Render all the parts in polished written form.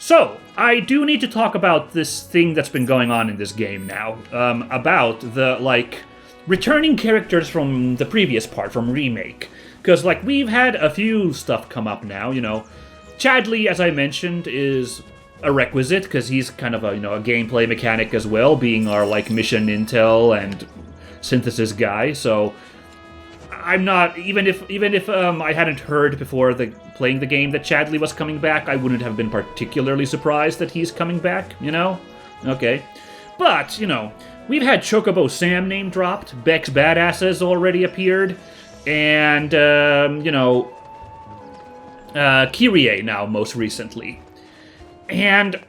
So, I do need to talk about this thing that's been going on in this game now. About the, returning characters from the previous part, from Remake. Because, we've had a few stuff come up now, Chadley, as I mentioned, is a requisite, because he's kind of a gameplay mechanic as well, being our, mission intel and synthesis guy, so... I'm not, even if I hadn't heard before playing the game that Chadley was coming back, I wouldn't have been particularly surprised that he's coming back, Okay. But, we've had Chocobo Sam name dropped, Beck's Badass has already appeared, and, Kyrie now most recently. And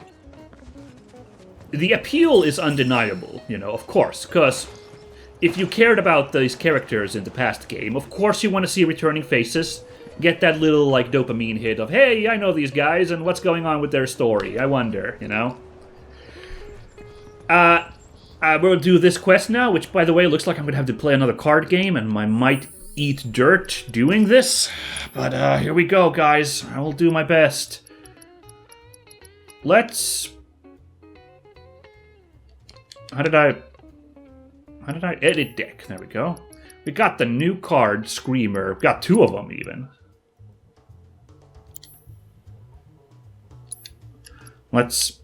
the appeal is undeniable, of course, because... if you cared about these characters in the past game, of course you want to see returning faces. Get that little, dopamine hit of, hey, I know these guys, and what's going on with their story? I wonder, We'll do this quest now, which, by the way, looks like I'm going to have to play another card game, and I might eat dirt doing this. But, here we go, guys. I will do my best. Let's... How did I edit deck? There we go. We got the new card, Screamer. Got two of them, even. Let's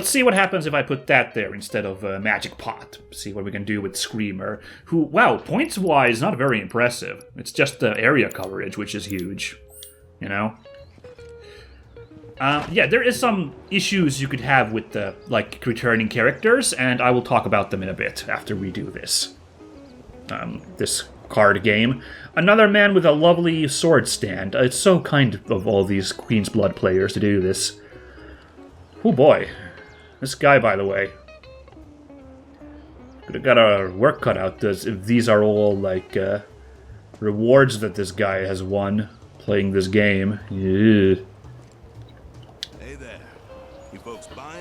see what happens if I put that there instead of Magic Pot. See what we can do with Screamer. Who, wow, points-wise, not very impressive. It's just the area coverage, which is huge. Yeah, there is some issues you could have with the, returning characters, and I will talk about them in a bit after we do this. This card game. Another man with a lovely sword stand. It's so kind of all these Queen's Blood players to do this. Oh boy. This guy, by the way. Could have got our work cut out if these are all, rewards that this guy has won playing this game. Yeah.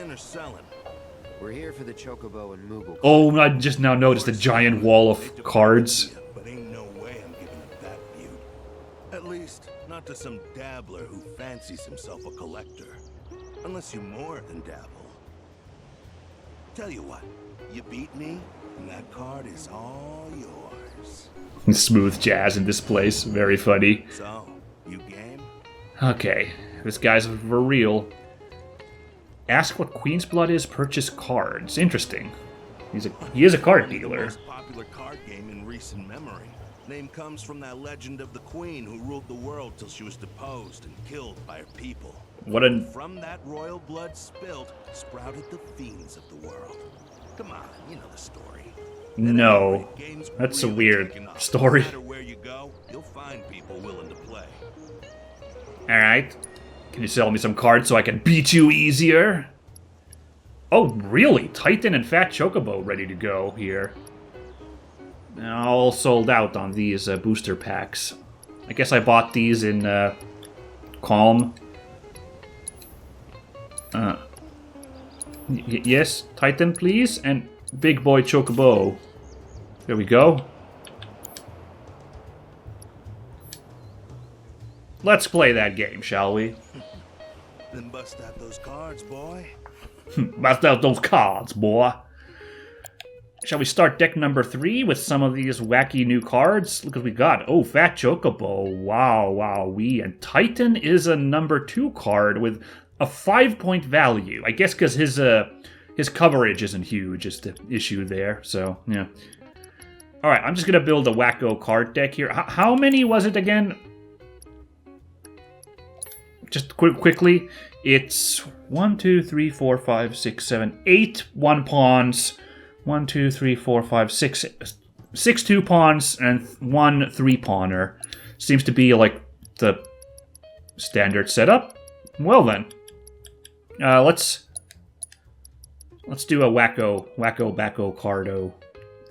Or selling. We're here for the Chocobo and Moogle. Oh, I just now noticed the giant wall of cards. But ain't no way I'm giving it that view. At least, not to some dabbler who fancies himself a collector. Unless you more than dabble. Tell you what, you beat me, and that card is all yours. Smooth jazz in this place. Very funny. So, you game? Okay, this guy's for real. Ask what Queen's Blood is, purchase cards. Interesting. He is a card dealer. The most popular card game in recent memory. Name comes from that legend of the queen who ruled the world till she was deposed and killed by her people. From that royal blood spilt, sprouted the fiends of the world. Come on, you know the story. No, that's a weird story. No matter where you go, you'll find people willing to play. Alright. Can you sell me some cards so I can beat you easier? Oh, really? Titan and Fat Chocobo ready to go here. All sold out on these booster packs. I guess I bought these in Calm. Yes, Titan, please, and Big Boy Chocobo. There we go. Let's play that game, shall we? Then bust out those cards, boy. Bust out those cards, boy. Shall we start deck number 3 with some of these wacky new cards? Look what we got. Oh, Fat Chocobo. Wow, wow, and Titan is a number 2 card with a 5-point value. I guess because his coverage isn't huge is the issue there, so, yeah. Alright, I'm just going to build a wacko card deck here. How many was it again? Just quickly, it's 1, 2, 3, 4, 5, 6, 7, 8 1-pawns, 1, 2, 3, 4, 5, 6 2-pawns, and 1 3-pawner. Seems to be like the standard setup. Well then, let's do a wacko backo cardo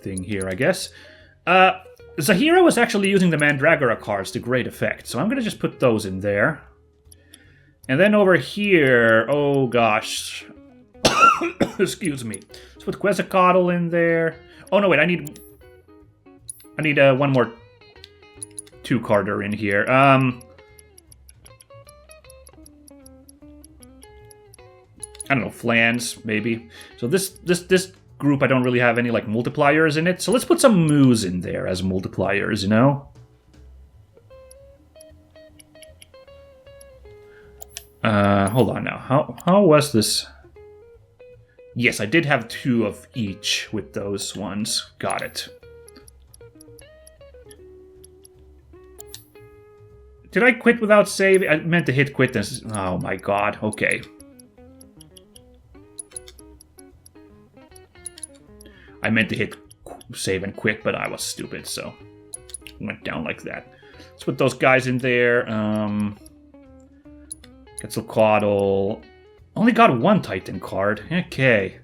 thing here, I guess. Zahira was actually using the Mandragora cards to great effect, so I'm gonna just put those in there. And then over here, oh gosh, excuse me. Let's put Quetzalcoatl in there. Oh no, wait, I need one more 2-carder in here. I don't know, flans, maybe. So this group, I don't really have any, like, multipliers in it. So let's put some moos in there as multipliers, you know? Hold on now. How was this? Yes, I did have 2 of each with those ones. Got it. Did I quit without saving? I meant to hit quit and... Oh my god, okay. I meant to hit save and quit, but I was stupid, so... it went down like that. Let's put those guys in there. Quetzalcoatl. Only got 1 Titan card. Okay.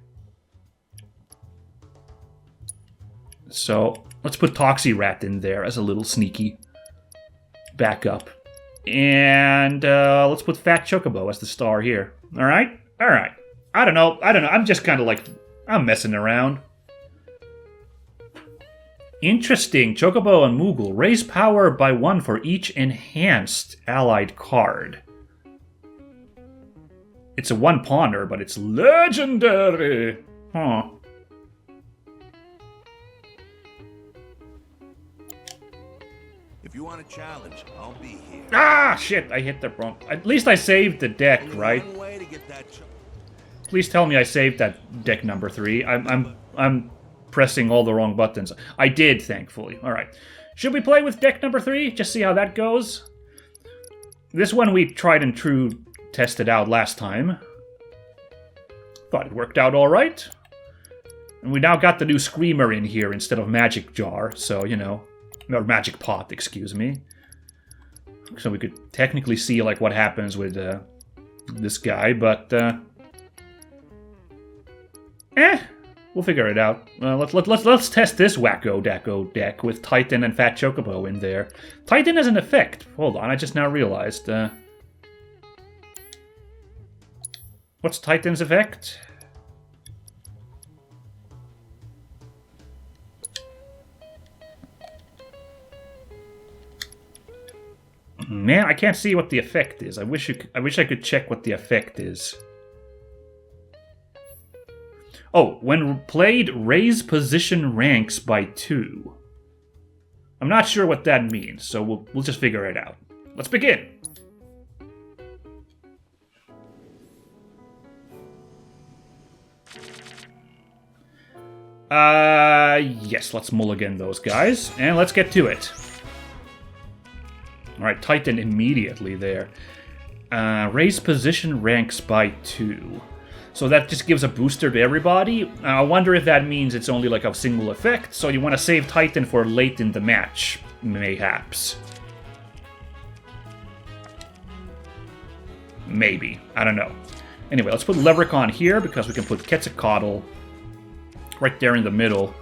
So, let's put Toxie-Rat in there as a little sneaky backup. And let's put Fat Chocobo as the star here. Alright? Alright. I don't know. I'm just kind of like... I'm messing around. Interesting. Chocobo and Moogle. Raise power by 1 for each enhanced allied card. It's a 1-pawner, but it's legendary. Huh. If you want a challenge, I'll be here. Ah, shit! I hit the wrong... At least I saved the deck, right? One way to get that Please tell me I saved that deck number 3. I'm pressing all the wrong buttons. I did, thankfully. All right. Should we play with deck number 3? Just see how that goes. This one we tried and true tested out last time. Thought it worked out all right. And we now got the new Screamer in here instead of Magic Jar, so, you know... Or Magic Pot, excuse me. So we could technically see, like, what happens with this guy, but... we'll figure it out. Let's test this Wacko Dacko deck with Titan and Fat Chocobo in there. Titan has an effect. Hold on, I just now realized. What's Titan's effect? Man, I can't see what the effect is. I wish I could check what the effect is. Oh, when played, raise position ranks by 2. I'm not sure what that means, so we'll just figure it out. Let's begin. Yes, let's mulligan those guys, and let's get to it. Alright, Titan immediately there. Raise position ranks by 2. So that just gives a booster to everybody. I wonder if that means it's only like a single effect, so you want to save Titan for late in the match, mayhaps. Maybe. I don't know. Anyway, let's put Leprechaun here, because we can put Quetzalcoatl right there in the middle.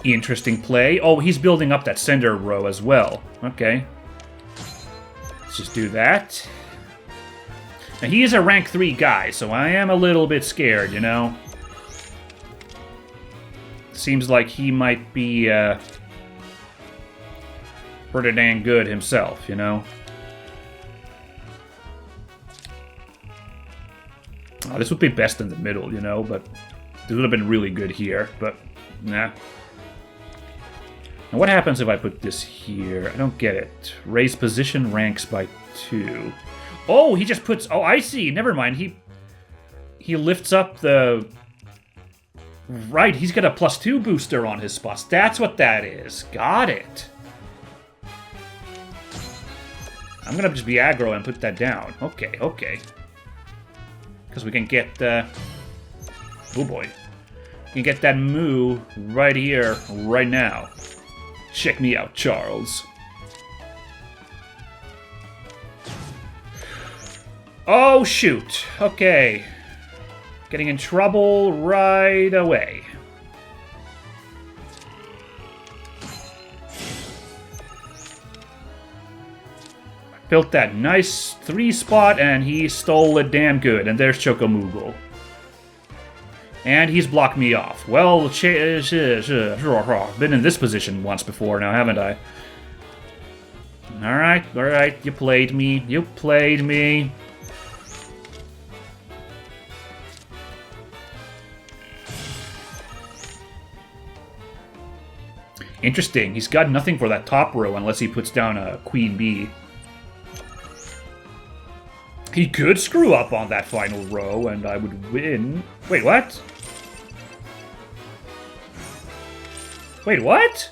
Interesting play. Oh, he's building up that center row as well. Okay. Let's just do that. Now, he is a rank 3 guy, so I am a little bit scared, you know? Seems like he might be, pretty dang good himself, you know? Oh, this would be best in the middle, you know, but this would have been really good here, but nah. Now what happens if I put this here? I don't get it. Raise position ranks by 2. Oh, he just puts... Oh, I see. Never mind. He lifts up the... Right, he's got a +2 booster on his spots. That's what that is. Got it. I'm gonna just be aggro and put that down. Okay, okay. Because we can get... Oh boy. We can get that moo right here, right now. Check me out, Charles. Oh, shoot. Okay. Getting in trouble right away. Built that nice 3 spot, and he stole it damn good. And there's Chocomoogle. And he's blocked me off. Well, been in this position once before now, haven't I? Alright, alright, you played me. You played me. Interesting. He's got nothing for that top row unless he puts down a queen bee. He could screw up on that final row and I would win. Wait, what? Wait, what?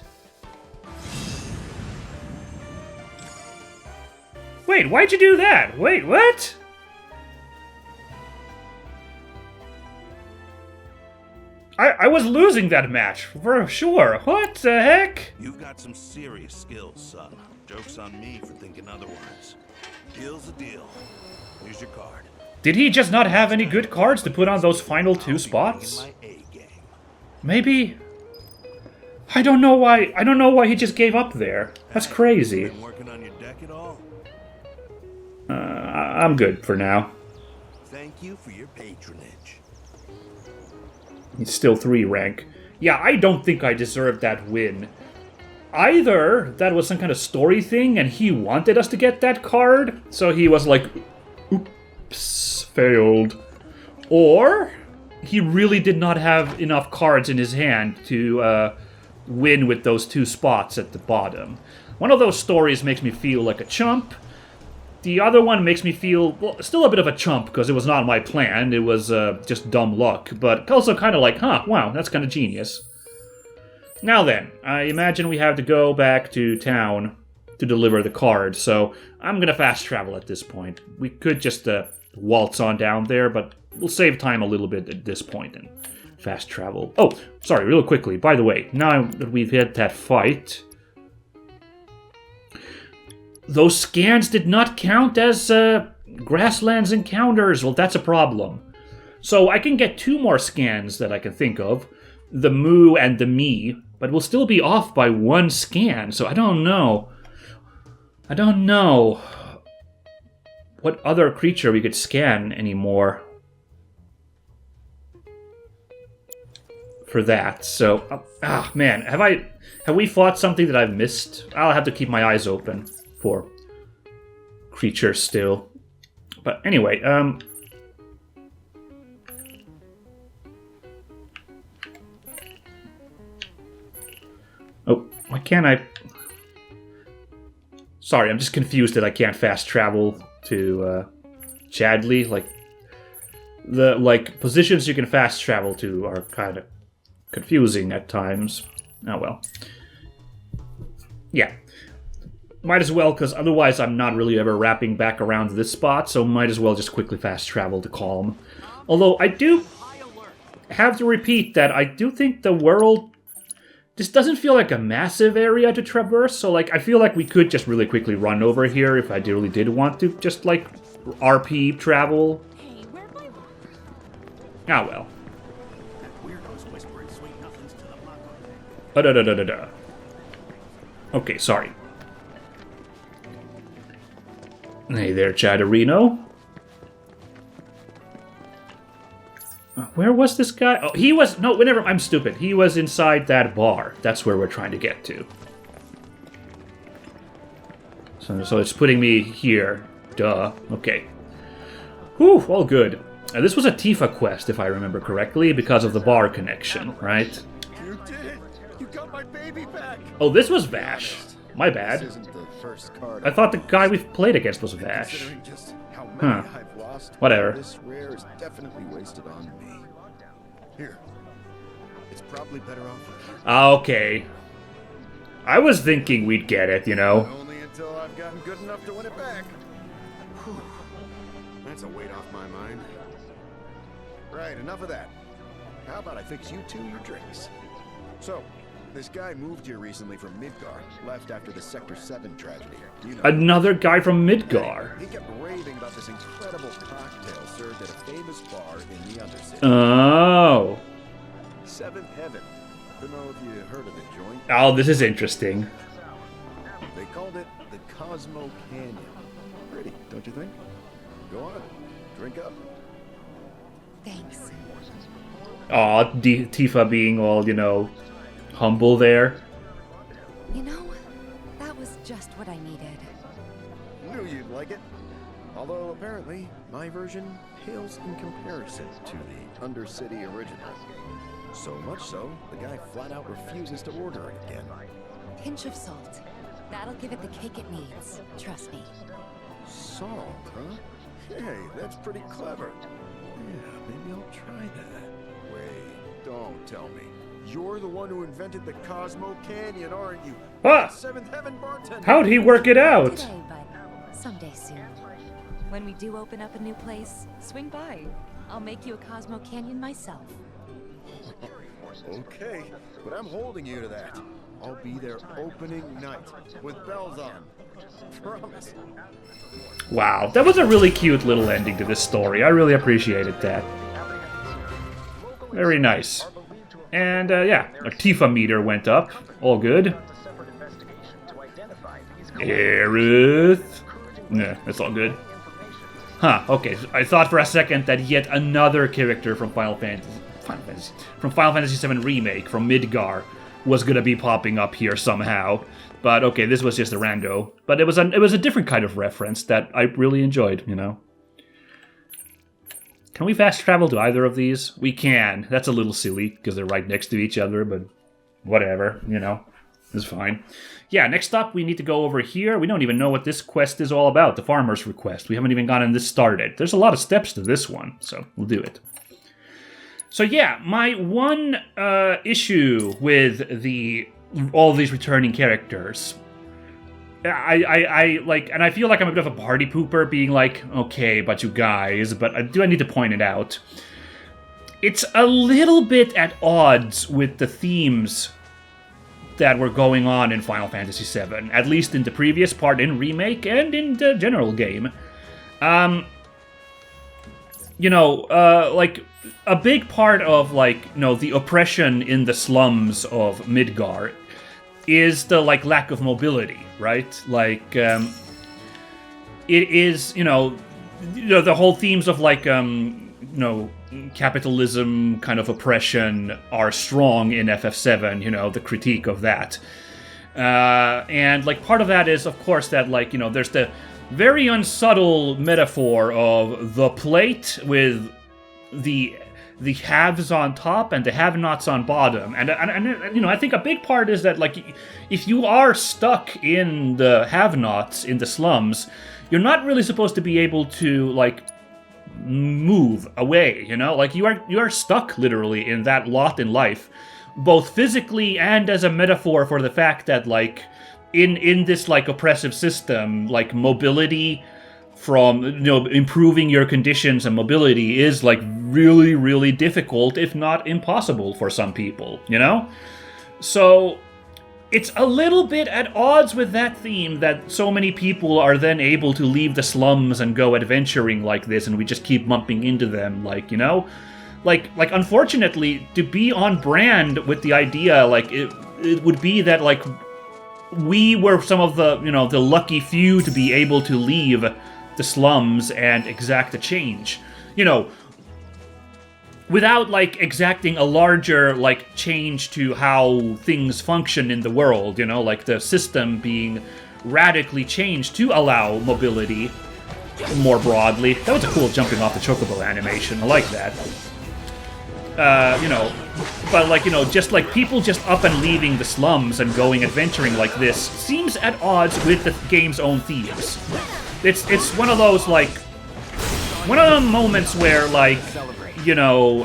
Wait, why'd you do that? Wait, what? I was losing that match, for sure. What the heck? You've got some serious skills, son. Joke's on me for thinking otherwise. Deal's a deal. Here's your card. Did he just not have any good cards to put on those final 2 spots? Maybe. I don't know why he just gave up there. That's crazy. Been working on your deck at all? I'm good for now. Thank you for your patronage. He's still 3 rank. Yeah, I don't think I deserved that win. Either that was some kind of story thing and he wanted us to get that card, so he was like, oops, failed. Or he really did not have enough cards in his hand to win with those 2 spots at the bottom. One of those stories makes me feel like a chump. The other one makes me feel, well, still a bit of a chump because it was not my plan. It was just dumb luck, but also kind of like, huh, wow, that's kind of genius. Now then, I imagine we have to go back to town to deliver the card, so I'm going to fast travel at this point. We could just waltz on down there, but we'll save time a little bit at this point and fast travel. Oh, sorry, real quickly, by the way, now that we've had that fight, those scans did not count as grasslands encounters. Well, that's a problem. So I can get 2 more scans that I can think of, the moo and the me, but we'll still be off by 1 scan, so I don't know. I don't know what other creature we could scan anymore for that. So, man, have we fought something that I've missed? I'll have to keep my eyes open for creatures still. But anyway, oh, why can't I? Sorry, I'm just confused that I can't fast travel to Chadley. Like the positions you can fast travel to are kind of confusing at times. Oh well. Yeah. Might as well, because otherwise I'm not really ever wrapping back around this spot, so might as well just quickly fast travel to Calm. Although I do have to repeat that I do think the world just doesn't feel like a massive area to traverse, so like I feel like we could just really quickly run over here if I really did want to just like RP travel. Ah well. Okay, sorry. Hey there, Chatterino. Where was this guy? Oh, he was... No, whenever... I'm stupid. He was inside that bar. That's where we're trying to get to. So it's putting me here. Duh. Okay. Whew, all good. This was a Tifa quest, if I remember correctly, because of the bar connection, right? You did it! You got my baby back! Oh, this was Vash. My bad. This isn't the first card I thought the guy we've played against was Vash. Considering just how many Huh. I've lost, Whatever. this rare is definitely wasted on me. Here. It's probably better off. Okay. I was thinking we'd get it, you know. Only until I've gotten good enough to win it back. Whew. That's a weight off my mind. Right, enough of that. How about I fix you 2 your drinks? So, this guy moved here recently from Midgar, left after the Sector 7 tragedy. You know, Another guy from Midgar. he kept raving about this incredible cocktail served at a famous bar in the Undercity. Oh. Seventh Heaven. Don't know if you heard of the joint. Oh, this is interesting. They called it the Cosmo Canyon. Pretty, don't you think? Go on, drink up. Thanks. Aw, Tifa being all, you know, humble there. You know, that was just what I needed. Knew you'd like it. Although apparently my version pales in comparison to the Undercity original. So much so, the guy flat out refuses to order it again. Pinch of salt. That'll give it the kick it needs. Trust me. Salt, huh? Hey, that's pretty clever. Yeah, maybe I'll try that. Wait, don't tell me. You're the one who invented the Cosmo Canyon, aren't you? Ah! Seventh Heaven bartender. How'd he work it out? Today, but someday soon. When we do open up a new place, swing by. I'll make you a Cosmo Canyon myself. Okay, but I'm holding you to that. I'll be there opening night with bells on. Promise. Wow, that was a really cute little ending to this story. I really appreciated that. Very nice. And, yeah, our Tifa meter went up. All good. Aerith. Nah, that's all good. Huh, okay. I thought for a second that yet another character from Final Fantasy VII Remake, from Midgar, was gonna be popping up here somehow. But okay, this was just a rando. But it was a different kind of reference that I really enjoyed, you know. Can we fast travel to either of these? We can. That's a little silly, because they're right next to each other, but whatever, you know. It's fine. Yeah, next up, we need to go over here. We don't even know what this quest is all about, the farmer's request. We haven't even gotten this started. There's a lot of steps to this one, so we'll do it. So yeah, my one issue with all these returning characters, I like, and I feel like I'm a bit of a party pooper, being like, okay, but you guys, but I need to point it out. It's a little bit at odds with the themes that were going on in Final Fantasy VII, at least in the previous part in Remake and in the general game. You know, like, a big part of, like, you know, the oppression in the slums of Midgar is the, like, lack of mobility, right? Like, it is, you know, the whole themes of, like, you know, capitalism, kind of oppression are strong in FF7, you know, the critique of that. And, like, part of that is, of course, that, like, you know, there's the very unsubtle metaphor of the plate with the haves on top and the have-nots on bottom. And, you know, I think a big part is that, like, if you are stuck in the have-nots, in the slums, you're not really supposed to be able to, like, move away, you know? Like, you are stuck, literally, in that lot in life, both physically and as a metaphor for the fact that, like, in this, like, oppressive system, like, mobility from, you know, improving your conditions and mobility is, like, really, really difficult, if not impossible for some people, you know? So it's a little bit at odds with that theme that so many people are then able to leave the slums and go adventuring like this, and we just keep bumping into them, like, you know? Like unfortunately, to be on brand with the idea, like, it would be that, like, we were some of the, you know, the lucky few to be able to leave the slums and exact a change. You know, without, like, exacting a larger, like, change to how things function in the world, you know, like the system being radically changed to allow mobility more broadly. That was a cool jumping off the chocobo animation. I like that. You know, but, like, you know, just, like, people just up and leaving the slums and going adventuring like this seems at odds with the game's own themes. It's one of those, like, one of the moments where, like, you know,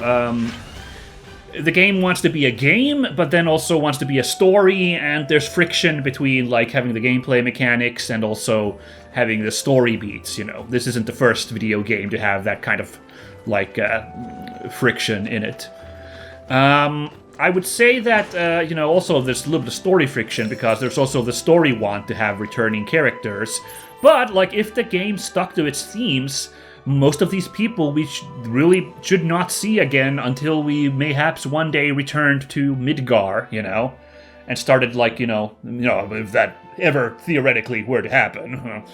the game wants to be a game, but then also wants to be a story, and there's friction between, like, having the gameplay mechanics and also having the story beats, you know. This isn't the first video game to have that kind of, like, friction in it. I would say that, you know, also there's a little bit of story friction, because there's also the story want to have returning characters. But, like, if the game stuck to its themes, most of these people we really should not see again until we mayhaps one day returned to Midgar, you know, and started, like, you know, if that ever theoretically were to happen.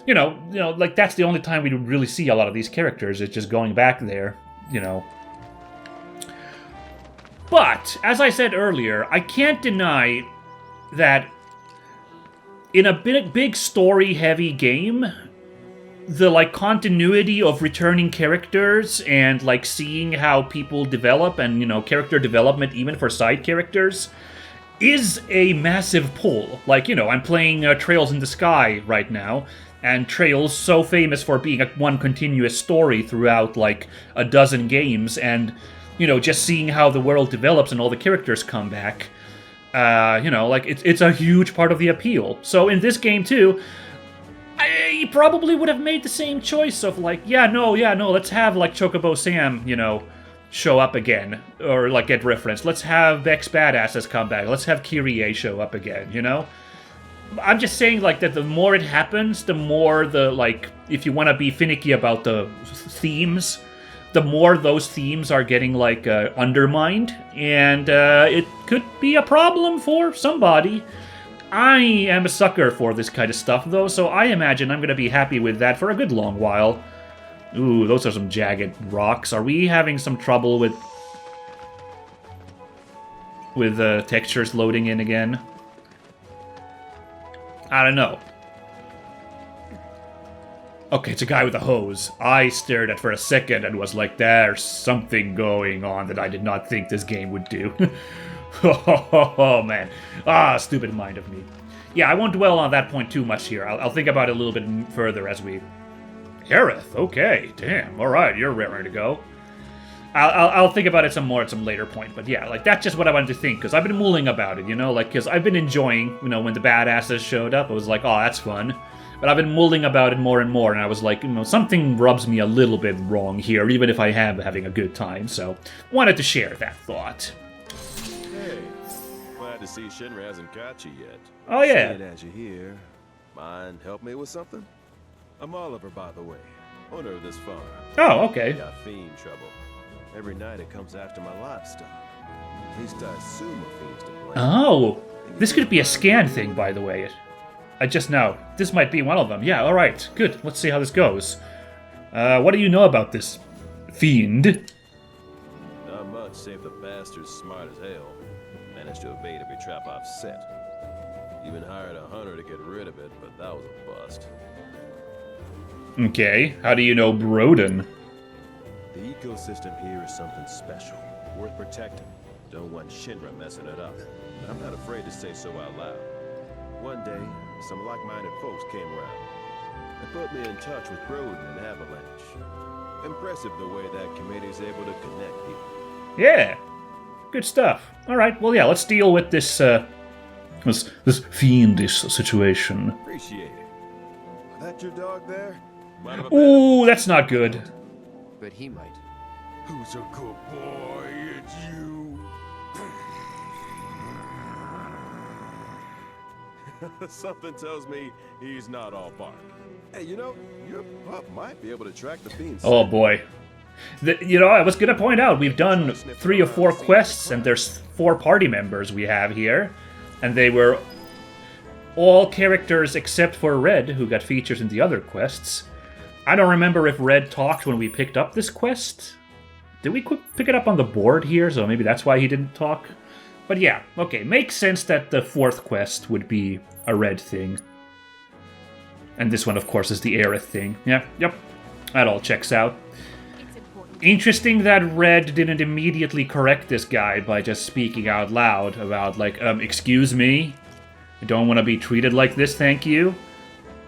You know, like, that's the only time we really see a lot of these characters, is just going back there, you know. But, as I said earlier, I can't deny that in a big story-heavy game, the like continuity of returning characters and like seeing how people develop and, you know, character development even for side characters is a massive pull. Like, you know, I'm playing Trails in the Sky right now, and Trails so famous for being one continuous story throughout like a dozen games, and, you know, just seeing how the world develops and all the characters come back, you know, like it's a huge part of the appeal. So in this game too, I probably would have made the same choice of like, yeah, no, let's have like Chocobo Sam, you know, show up again, or like get referenced. Let's have Beck's Badasses come back. Let's have Kyrie show up again, you know? I'm just saying like that the more it happens, the more the like, if you want to be finicky about the themes, the more those themes are getting like undermined, and it could be a problem for somebody. I am a sucker for this kind of stuff though, so I imagine I'm going to be happy with that for a good long while. Ooh, those are some jagged rocks. Are we having some trouble with textures loading in again? I don't know. Okay, it's a guy with a hose. I stared at for a second and was like, there's something going on that I did not think this game would do. Oh, man. Stupid mind of me. Yeah, I won't dwell on that point too much here. I'll think about it a little bit further as we... Aerith, okay, damn, alright, you're ready to go. I'll think about it some more at some later point, but yeah, like, that's just what I wanted to think, because I've been mulling about it, you know, like, because I've been enjoying, you know, when the badasses showed up, I was like, oh, that's fun. But I've been mulling about it more and more, and I was like, you know, something rubs me a little bit wrong here, even if I am having a good time, so wanted to share that thought. Hey, glad to see Shinra hasn't got you yet. Oh, yeah. Seeing as you're here, mind help me with something? I'm Oliver, by the way, owner of this farm. Oh, okay. Got fiend trouble. Every night it comes after my livestock. At least I assume a fiend's to blame. Oh, this could be a scan thing, by the way. I just know. This might be one of them. Yeah, alright, good. Let's see how this goes. What do you know about this fiend? Not much, save the bastard's smart as hell. Managed to evade every trap I've set. Even hired a hunter to get rid of it, but that was a bust. Okay, how do you know Broden? The ecosystem here is something special, worth protecting. Don't want Shinra messing it up. I'm not afraid to say so out loud. One day, some like-minded folks came around and put me in touch with Broden and Avalanche. Impressive the way that committee's able to connect people. Yeah, good stuff. Alright, well yeah, let's deal with this, this fiendish situation. Appreciate it. That your dog there? Ooh, that's not good. But he might. Who's a good boy? It's you. Something tells me he's not all bark. Hey, you know, your pup might be able to track the fiends. Oh boy. You know, I was gonna point out, we've done 3 or 4 quests, and there's 4 party members we have here. And they were all characters except for Red, who got features in the other quests. I don't remember if Red talked when we picked up this quest. Did we pick it up on the board here? So maybe that's why he didn't talk. But yeah, okay, makes sense that the 4th quest would be a Red thing. And this one, of course, is the Aerith thing. Yeah, yep, that all checks out. Interesting that Red didn't immediately correct this guy by just speaking out loud about, like, excuse me? I don't want to be treated like this, thank you.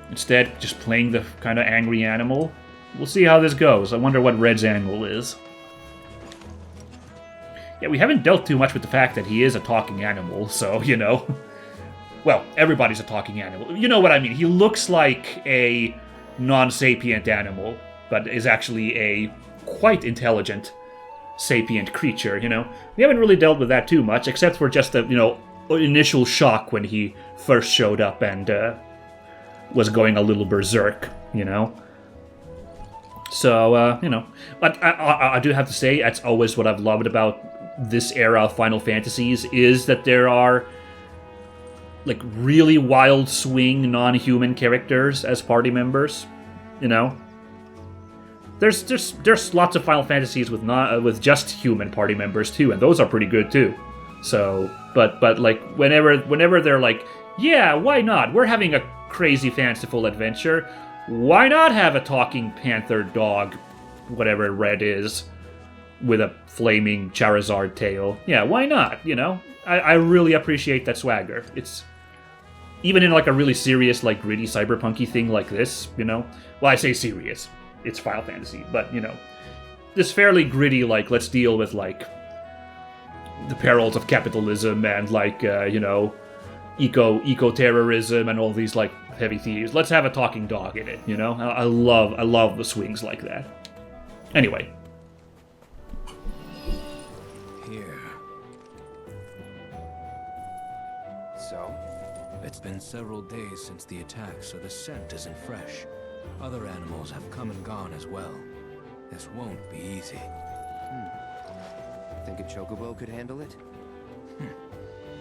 Instead, just playing the kind of angry animal. We'll see how this goes. I wonder what Red's angle is. Yeah, we haven't dealt too much with the fact that he is a talking animal, so, you know. Well, everybody's a talking animal. You know what I mean. He looks like a non-sapient animal, but is actually a quite intelligent sapient creature, you know. We haven't really dealt with that too much, except for just the, you know, initial shock when he first showed up and was going a little berserk, you know. So, you know, but I do have to say, that's always what I've loved about this era of Final Fantasies, is that there are, like, really wild swing non-human characters as party members, you know. There's lots of Final Fantasies with just human party members too, and those are pretty good too. So, but like whenever they're like, yeah, why not? We're having a crazy fanciful adventure. why not have a talking panther dog, whatever Red is, with a flaming Charizard tail? Yeah, why not, you know? I really appreciate that swagger. It's... Even in like a really serious, like gritty cyberpunky thing like this, you know? Well, I say serious. It's Final Fantasy, but, you know. This fairly gritty, like, let's deal with, like, the perils of capitalism and, like, you know, eco-terrorism and all these, like, heavy themes. Let's have a talking dog in it, you know? I love the swings like that. Anyway. Here. So? It's been several days since the attack, so the scent isn't fresh. Other animals have come and gone as well. This won't be easy. Think a chocobo could handle it?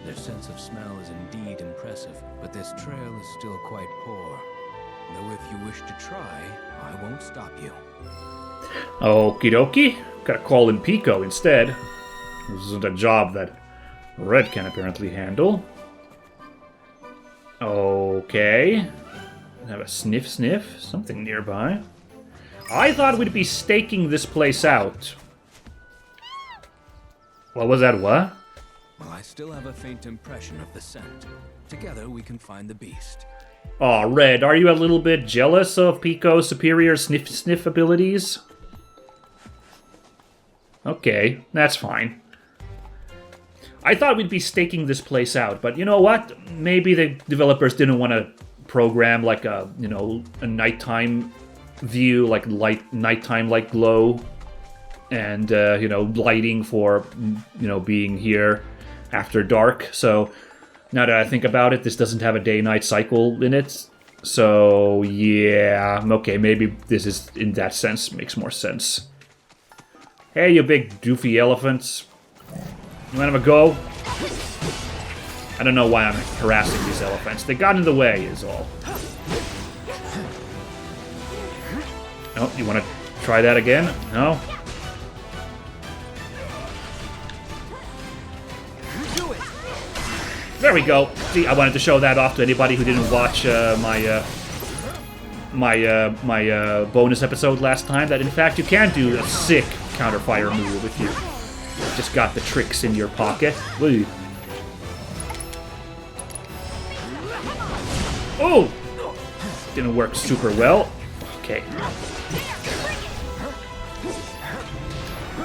Their sense of smell is indeed impressive, but this trail is still quite poor. Though if you wish to try, I won't stop you. Okie dokie. Gotta call in Pico instead. This isn't a job that Red can apparently handle. Okay. Have a sniff. Something nearby. I thought we'd be staking this place out. What was that, what? Well, I still have a faint impression of the scent. Together we can find the beast. Aw, Red, are you a little bit jealous of Pico's superior sniff abilities? Okay, that's fine. I thought we'd be staking this place out, but you know what? Maybe the developers didn't want to program like a, you know, a nighttime view, like nighttime like glow, and you know, lighting for, you know, being here after dark. So now that I think about it, this doesn't have a day-night cycle in it. So yeah, okay, maybe this is, in that sense, makes more sense. Hey, you big doofy elephants. You wanna have a go? I don't know why I'm harassing these elephants. They got in the way, is all. Oh, you wanna try that again? No? There we go. See, I wanted to show that off to anybody who didn't watch my bonus episode last time, that in fact you can do a sick counterfire move if you just got the tricks in your pocket. Woo. Oh! Didn't work super well. Okay.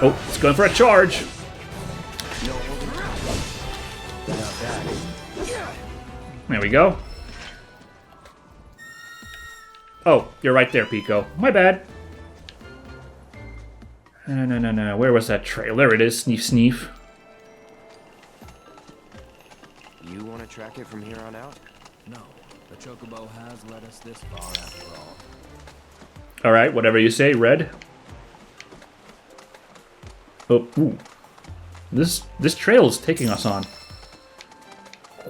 Oh, it's going for a charge. There we go. Oh, you're right there, Pico. My bad. No. Where was that trail? There it is. Sneef. You want to track it from here on out? No, the chocobo has led us this far after all. Alright, whatever you say, Red. Oh, ooh. This trail is taking us on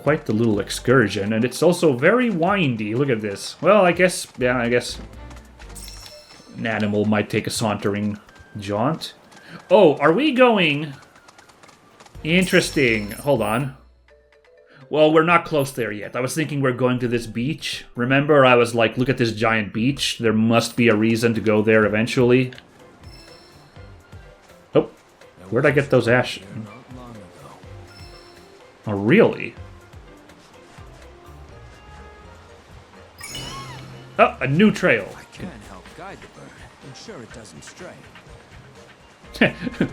quite the little excursion, and it's also very windy. Look at this. Well, I guess an animal might take a sauntering jaunt. Oh, are we going... Interesting. Hold on. Well, we're not close there yet. I was thinking we're going to this beach. Remember, I was like, look at this giant beach. There must be a reason to go there eventually. Oh, where'd I get those ash? Oh, really? Oh, a new trail. I can help guide the bird, ensure it doesn't stray.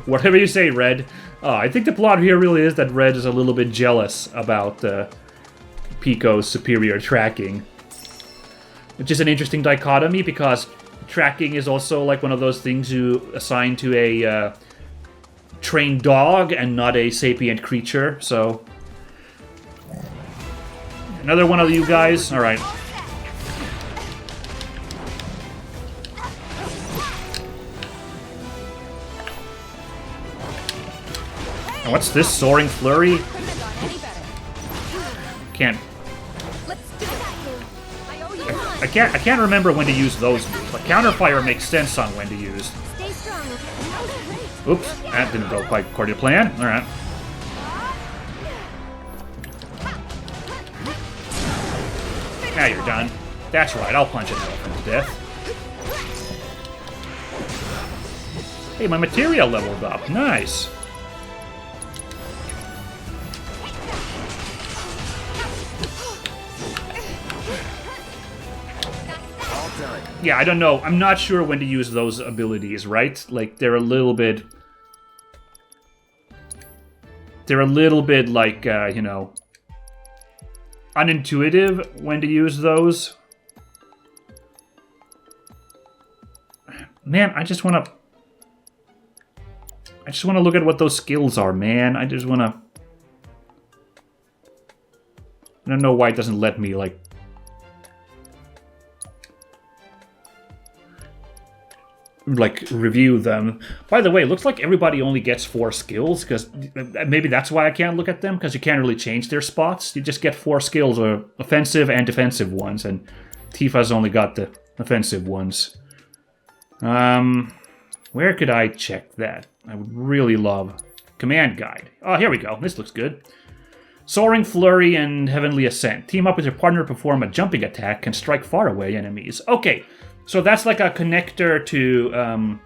Whatever you say, Red. I think the plot here really is that Red is a little bit jealous about Pico's superior tracking. Which is an interesting dichotomy, because tracking is also like one of those things you assign to a trained dog and not a sapient creature, so... Another one of you guys? Alright. What's this soaring flurry? Can't. I can't remember when to use those moves. But counterfire makes sense on when to use. Oops, that didn't go quite according to plan. All right. Now you're done. That's right, I'll punch an elephant to death. Hey, my materia leveled up. Nice. Yeah, I don't know. I'm not sure when to use those abilities, right? Like, they're a little bit... They're a little bit, like, you know... unintuitive when to use those. Man, I just want to look at what those skills are, man. I just want to... I don't know why it doesn't let me, like... review them. By the way, it looks like everybody only gets 4 skills, because maybe that's why I can't look at them, because you can't really change their spots. You just get 4 skills, or offensive and defensive ones, and Tifa's only got the offensive ones. Where could I check that? I would really love command guide. Oh, here we go. This looks good. Soaring Flurry and Heavenly Ascent. Team up with your partner, perform a jumping attack, can strike faraway enemies. Okay. So that's like a connector to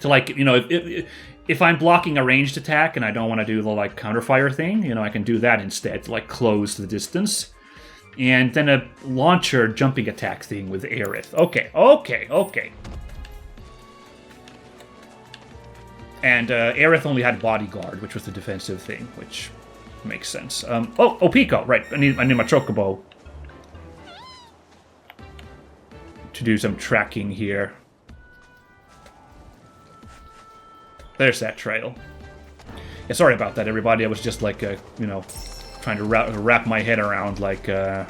like, you know, if I'm blocking a ranged attack and I don't want to do the, like, counterfire thing, you know, I can do that instead to, like, close the distance. And then a launcher jumping attack thing with Aerith. Okay. And Aerith only had Bodyguard, which was the defensive thing, which makes sense. Oh, Pico, right. I need my Chocobo to do some tracking here. There's that trail. Yeah, sorry about that, everybody. I was just like, you know, trying to wrap my head around, like, you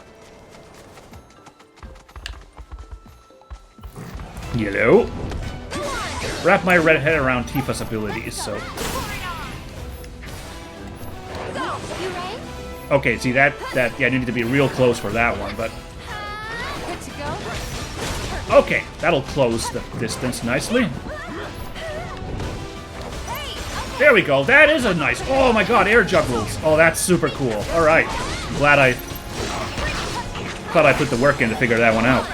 know, wrap my head around Tifa's abilities. So, okay, see that yeah, I needed to be real close for that one, but. Okay, that'll close the distance nicely. There we go. That is a nice... Oh my god, air juggles. Oh, that's super cool. Alright. I'm glad I put the work in to figure that one out.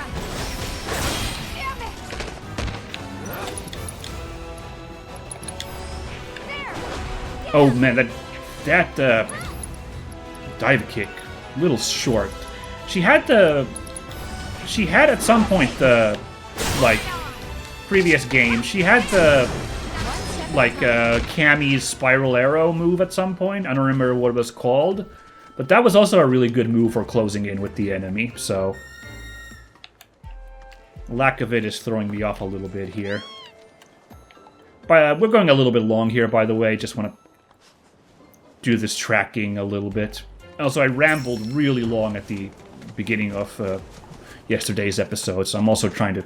Oh man, that dive kick, a little short. She had at some point the, like, previous game, she had the, like, Cammy's Spiral Arrow move at some point. I don't remember what it was called. But that was also a really good move for closing in with the enemy, so... lack of it is throwing me off a little bit here. But we're going a little bit long here, by the way. Just want to do this tracking a little bit. Also, I rambled really long at the beginning of yesterday's episode, so I'm also trying to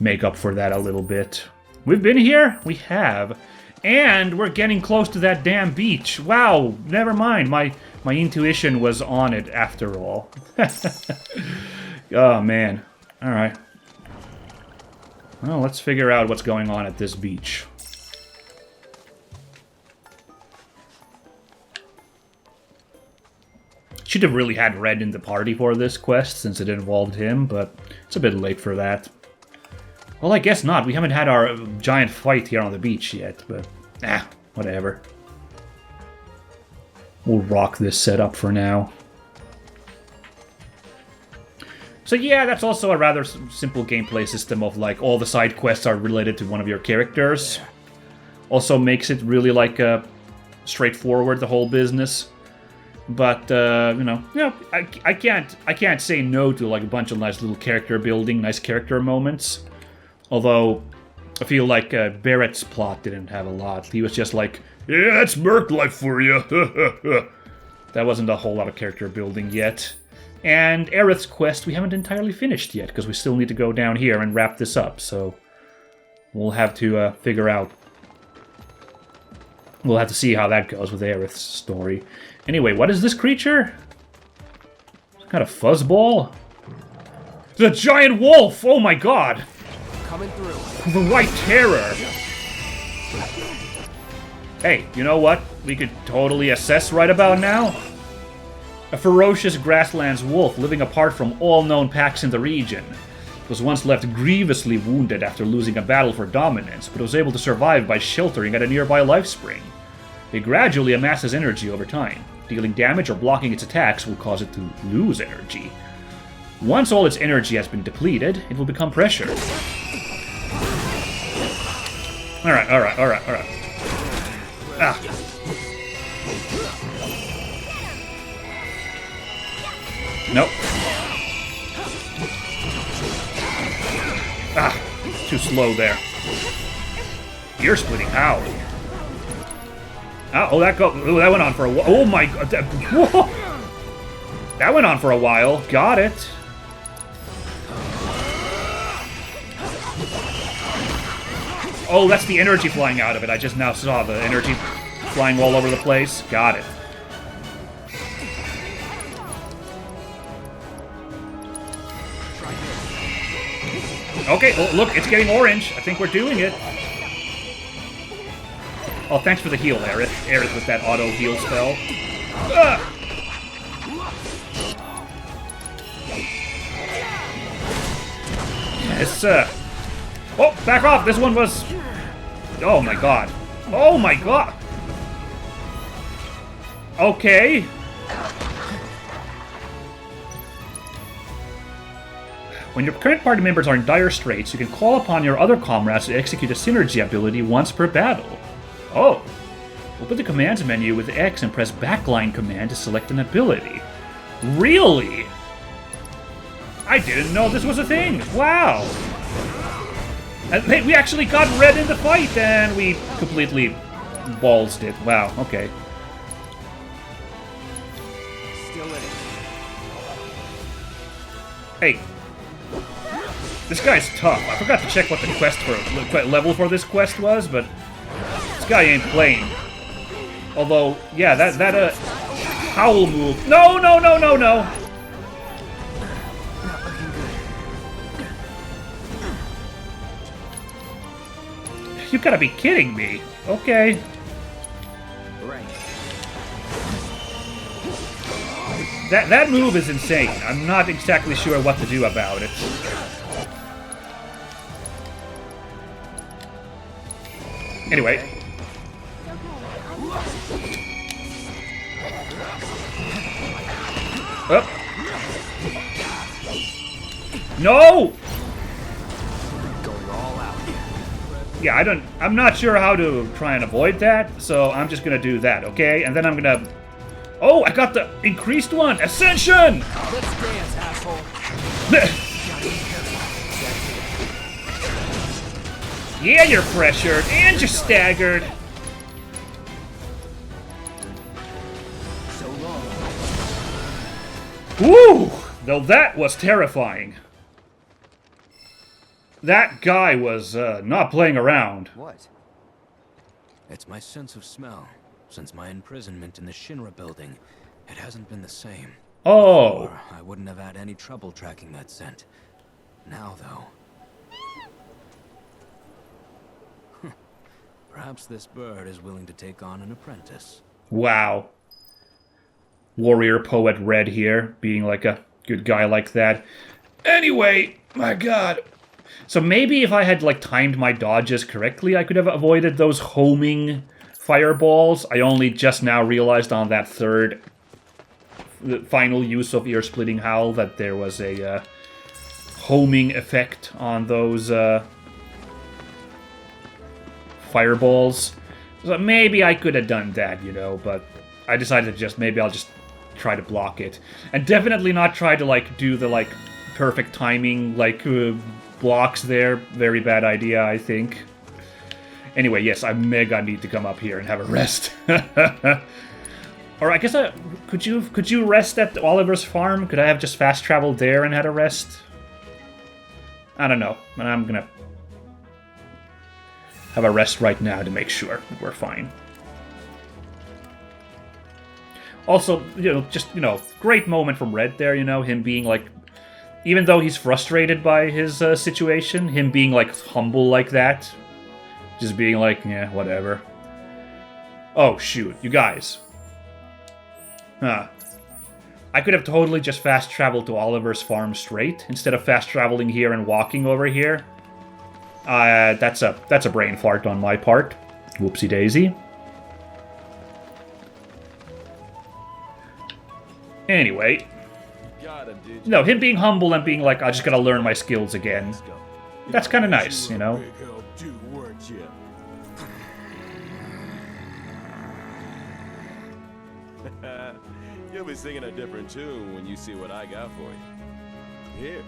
make up for that a little bit. We've been here? We have. And we're getting close to that damn beach. Wow, never mind. My intuition was on it after all. Oh, man. Alright. Well, let's figure out what's going on at this beach. Should have really had Red in the party for this quest, since it involved him, but it's a bit late for that. Well, I guess not. We haven't had our giant fight here on the beach yet, but... whatever. We'll rock this setup for now. So yeah, that's also a rather simple gameplay system of, like, all the side quests are related to one of your characters. Also makes it really, like, straightforward, the whole business. But, you know, I can't say no to, like, a bunch of nice little character building, nice character moments. Although, I feel like Barrett's plot didn't have a lot. He was just like, yeah, that's Merc life for you. That wasn't a whole lot of character building yet. And Aerith's quest we haven't entirely finished yet, because we still need to go down here and wrap this up, so we'll have to figure out. We'll have to see how that goes with Aerith's story. Anyway, what is this creature? It's got a fuzzball? It's a giant wolf! Oh my god! Coming through. The White Terror! Hey, you know what? We could totally assess right about now. A ferocious grasslands wolf living apart from all known packs in the region. It was once left grievously wounded after losing a battle for dominance, but was able to survive by sheltering at a nearby life spring. It gradually amasses energy over time. Dealing damage or blocking its attacks will cause it to lose energy. Once all its energy has been depleted, it will become pressured. Alright. Ah. Nope. Ah, too slow there. Ear splitting. How? Oh, that went on for a while. Oh my god. That went on for a while. Got it. Oh, that's the energy flying out of it. I just now saw the energy flying all over the place. Got it. Okay, well, look, it's getting orange. I think we're doing it. Oh, thanks for the heal, Aerith. Aerith with that auto heal spell. Yes, oh, back off! This one was... Oh my god. Oh my god! Okay. When your current party members are in dire straits, you can call upon your other comrades to execute a synergy ability once per battle. Oh. Open the commands menu with X and press backline command to select an ability. Really? I didn't know this was a thing. Wow. And hey, we actually got red in the fight and we completely ballsed it. Wow, okay. Still in it. Hey. This guy's tough. I forgot to check what the quest for level for this quest was, but this guy ain't playing. Although, yeah, that howl move. No! Not looking good. You gotta be kidding me. Okay. Right. That move is insane. I'm not exactly sure what to do about it. Anyway. Up. No! Going all out. Yeah, I'm not sure how to try and avoid that, so I'm just gonna do that, okay? And then I'm gonna... Oh, I got the increased one! Ascension! Let's dance, asshole. Yeah, you're pressured, and you're staggered. So long. Woo! Though that was terrifying. That guy was not playing around. What? It's my sense of smell. Since my imprisonment in the Shinra building, it hasn't been the same. Oh. Or I wouldn't have had any trouble tracking that scent. Now, though... Perhaps this bird is willing to take on an apprentice. Wow. Warrior Poet Red here, being like a good guy like that. Anyway, my god. So maybe if I had, like, timed my dodges correctly, I could have avoided those homing fireballs. I only just now realized on that third final use of ear-splitting howl that there was a homing effect on those fireballs. So maybe I could have done that, you know, but I decided to maybe I'll just try to block it. And definitely not try to, like, do the, like, perfect timing, like, blocks there. Very bad idea, I think. Anyway, yes, I mega need to come up here and have a rest. Or I guess could you rest at Oliver's farm? Could I have just fast traveled there and had a rest? I don't know. But I'm gonna have a rest right now to make sure that we're fine. Also, great moment from Red there, him being like, even though he's frustrated by his situation, him being like humble like that. Just being like, yeah, whatever. Oh, shoot, you guys. Huh. I could have totally just fast traveled to Oliver's farm straight, instead of fast traveling here and walking over here. That's a brain fart on my part. Whoopsie daisy. Anyway. Got him, did you? No, him being humble and being like, I just gotta learn my skills again. Let's go. That's kind of nice, you know? Big help too, weren't you? You'll be singing a different tune when you see what I got for you. Here.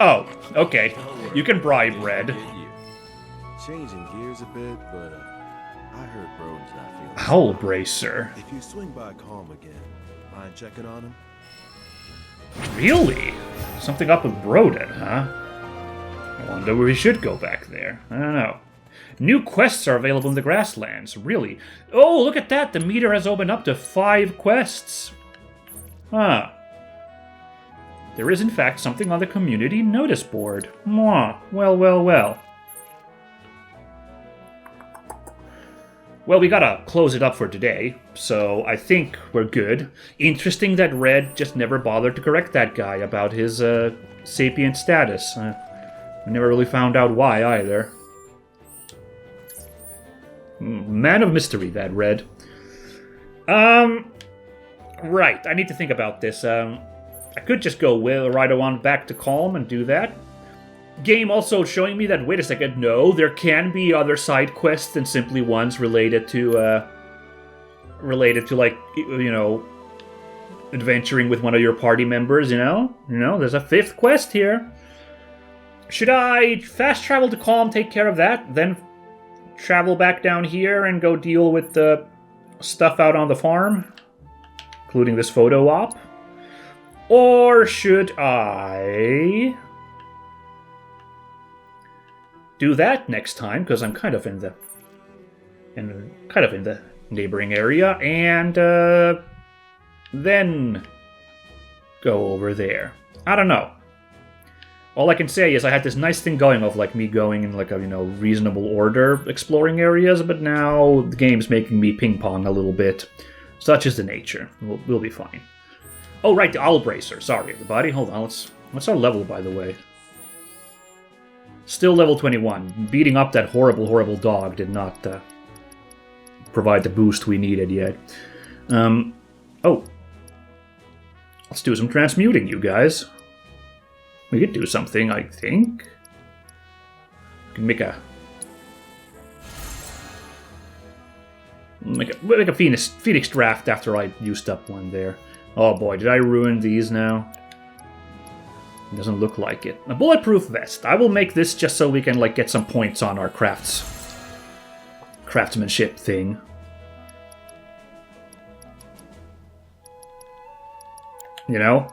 Oh, okay. You can bribe Red. Get you. Changing gears a bit, but I heard Broden's not feeling Owl Bracer. If you swing by Calm again, mind checking on him? Really? Something up with Broden, huh? I wonder where we should go back there. I don't know. New quests are available in the grasslands. Really? Oh, look at that! The meter has opened up to 5 quests. Huh. There is, in fact, something on the community notice board. Mwah. Well, well, well. Well, we gotta close it up for today, so I think we're good. Interesting that Red just never bothered to correct that guy about his sapient status. I never really found out why either. Man of mystery, that Red. Right, I need to think about this. I could just go right on back to Calm and do that. Game also showing me that, wait a second, no, there can be other side quests than simply ones related to, like, you know, adventuring with one of your party members, you know? You know, there's a 5th quest here. Should I fast travel to Calm, take care of that, then travel back down here and go deal with the stuff out on the farm, including this photo op? Or should I do that next time, because I'm kind of in the neighboring area, and then go over there? I don't know. All I can say is I had this nice thing going of like me going in like a, you know, reasonable order exploring areas, but now the game's making me ping pong a little bit. Such is the nature. We'll be fine. Oh right, the Owl Bracer. Sorry everybody. Hold on. What's our level, by the way? Still level 21. Beating up that horrible, horrible dog did not provide the boost we needed yet. Oh. Let's do some transmuting, you guys. We could do something, I think. We can make a Phoenix draft after I used up one there. Oh boy, did I ruin these now? It doesn't look like it. A bulletproof vest. I will make this just so we can like get some points on our craftsmanship thing. You know?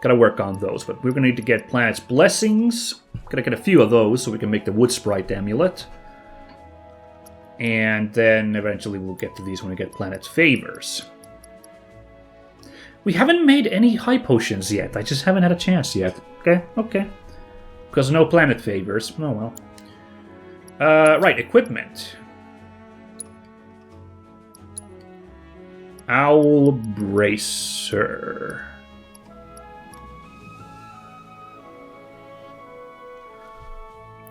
Gotta work on those, but we're gonna need to get Planet's Blessings. Gotta get a few of those so we can make the Wood Sprite Amulet. And then eventually we'll get to these when we get Planet's Favors. We haven't made any high potions yet. I just haven't had a chance yet. Okay. Because no Planet Favors. Oh well. Right, equipment. Owl Bracer.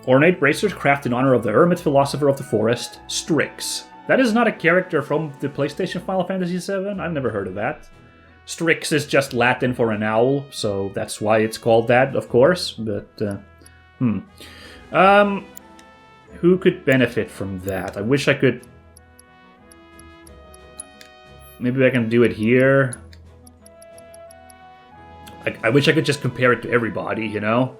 Ornate bracers craft in honor of the Hermit Philosopher of the Forest, Strix. That is not a character from the PlayStation Final Fantasy VII? I've never heard of that. Strix is just Latin for an owl, so that's why it's called that, of course. But, who could benefit from that? I wish I could... Maybe I can do it here. I wish I could just compare it to everybody, you know?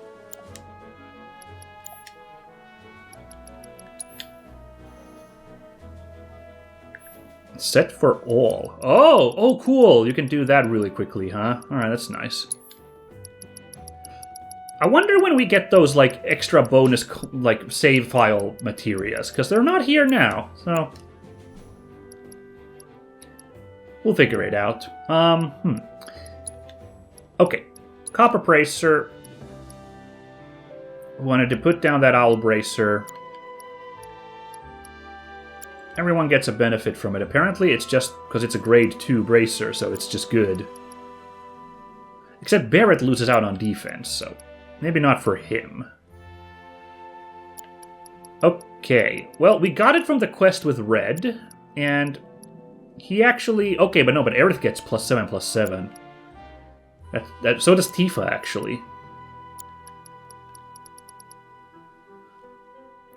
Set for all. Oh, cool. You can do that really quickly, huh? Alright, that's nice. I wonder when we get those, like, extra bonus, like, save file materials, because they're not here now, so... We'll figure it out. Okay. Copper Bracer. Wanted to put down that Owl Bracer. Everyone gets a benefit from it. Apparently, it's just because it's a grade 2 bracer, so it's just good. Except Barrett loses out on defense, so maybe not for him. Okay, well, we got it from the quest with Red, and he actually... Okay, but Aerith gets +7/+7. So does Tifa, actually.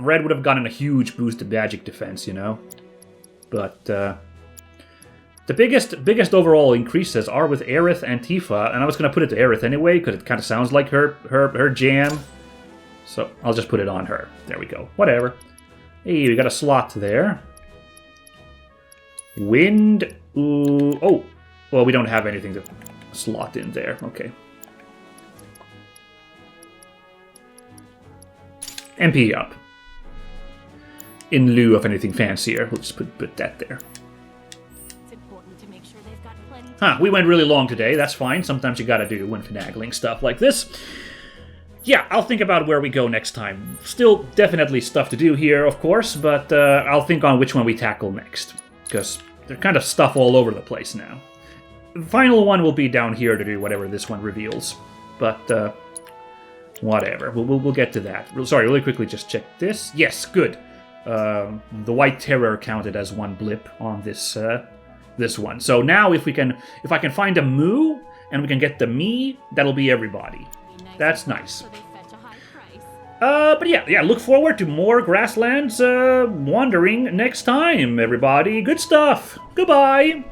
Red would have gotten a huge boost to magic defense, you know? But, the biggest overall increases are with Aerith and Tifa, and I was going to put it to Aerith anyway, because it kind of sounds like her jam. So I'll just put it on her. There we go. Whatever. Hey, we got a slot there. Wind. Ooh. Oh. Well, we don't have anything to slot in there. Okay. MP up. In lieu of anything fancier. We'll just put that there. It's important to make sure they've got plenty. Huh, we went really long today. That's fine. Sometimes you gotta do when finagling stuff like this. Yeah, I'll think about where we go next time. Still definitely stuff to do here, of course, but I'll think on which one we tackle next. Because there's kind of stuff all over the place now. The final one will be down here to do whatever this one reveals. But, whatever. We'll get to that. Sorry, really quickly just check this. Yes, good. The White Terror counted as one blip on this this one. So now if I can find a Moo, and we can get the Me, that'll be everybody. That's nice. So they fetch a high price. But yeah, look forward to more Grasslands wandering next time, everybody. Good stuff. Goodbye.